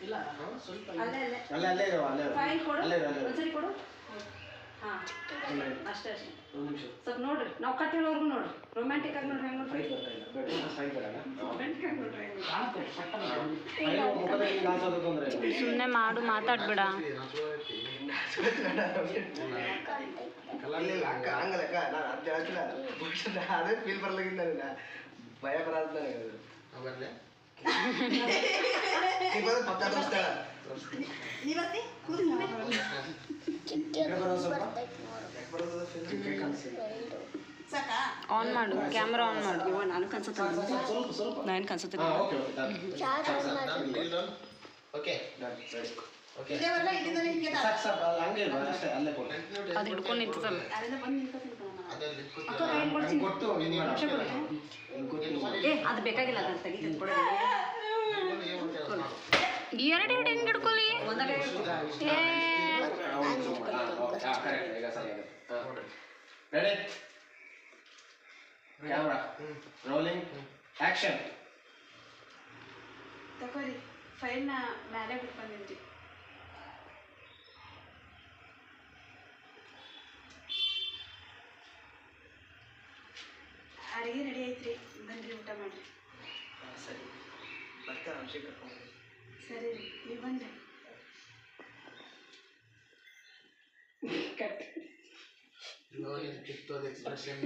ಇಲ್ಲ ಸ್ವಲ್ಪ ಅಲ್ಲೇ ಇರೋ ಫೈಲ್ ಕೊಡು ಒಂದ್ಸರಿ ಕೊಡು. ಹಾಂ ಅಷ್ಟೇ ಅಷ್ಟೇ. ಸ್ವಲ್ಪ ನೋಡ್ರಿ ನಾವು ಕಟ್ ಹೇಳೋರ್ಗು ನೋಡ್ರಿ ರೊಮ್ಯಾಂಟಿಕ್ ಆಗಿ ನೋಡ್ರಿ ಹೆಂಗೆ ನೋಡ್ರಿ ಸುಮ್ಮನೆ ಮಾಡು ಮಾತಾಡ್ಬೇಡ. ಅದೇ ಫೀಲ್ ಬರ್ಲಾಗಿಲ್ಲ ಭಯ ಬರಲ್ಲ ಆನ್ ಮಾಡು, ಕ್ಯಾಮ್ರಾ ಆನ್ ಮಾಡು. ನಾನು ಕನ್ಸುತ್ತೆ ನಾನು ಕನ್ಸುತ್ತೆ ಅದು ಹಿಡ್ಕೊಂಡು ನಿಂತದಲ್ಲ. ಅದು ಬೇಕಾಗಿಲ್ಲ ಅದನ್ನು ತೆಗಿತೀನಿ ಕೊಡ. ಎರಡು ಹೆಂಗೆ ಹಿಡ್ಕೊಲಿ? ತಗೋರಿ ಫೈಲ್ನ ಮೇಲೆ ಬಿಟ್ಕೊಂಡಿದ್ರಿ. ಅಡುಗೆ ರೆಡಿ ಐತ್ರಿ, ಬನ್ರಿ ಊಟ ಮಾಡಿರಿ. ಸರಿ ಬರ್ತಾ ಅಭಿಷೇಕ ಸರಿ ರೀ, ನೀವು ಬನ್ರಿ. ಎಕ್ಸ್ಪ್ರೆಷನ್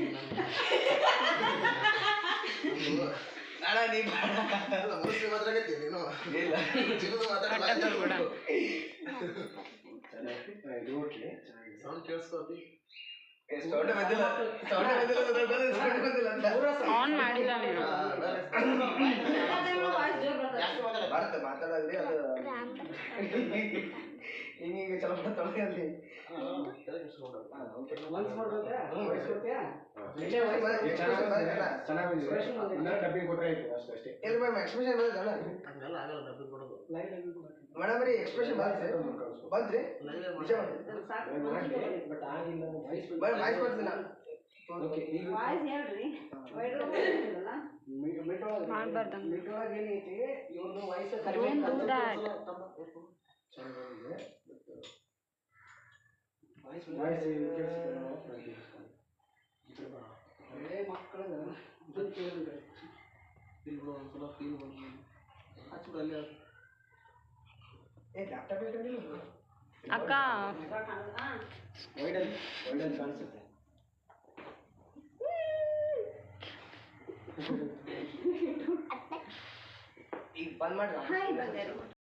ಅಣ್ಣ ನೀ ಮಾತಾಡಕತ್ತಿ ನೀನು ಸೌಂಡ್ ಕೇಳಿಸ್ಕೋತಿ. ಆನ್ ಮಾಡಿಲ್ಲ ನೀನು. ಮಾತಾಡಲ್ರಿ ಅದು ಹಿಂಗೀಗ ಚಲೋ ತೊಳೆಯಲ್ಲಿ ಡಬ್ಬಿ ಕೊಟ್ರೆ ಎಲ್ಲಿ ಮ್ಯಾಮ್ ಎಕ್ಸ್ಪ್ರೆಷನ್ ಬಂದಲ್ಲ ಮೇಡಮ್ ರೀ ಎಕ್ಸ್ಪ್ರೆಷನ್ ಬಂದ್ರಿ ವಾಯ್ಸ್ ಬರ್ತೀನಿ ಅಕ್ಕ ಕಾಣಿಸುತ್ತೆ ಈಗ ಬಂದ್ ಮಾಡ್ರಿ.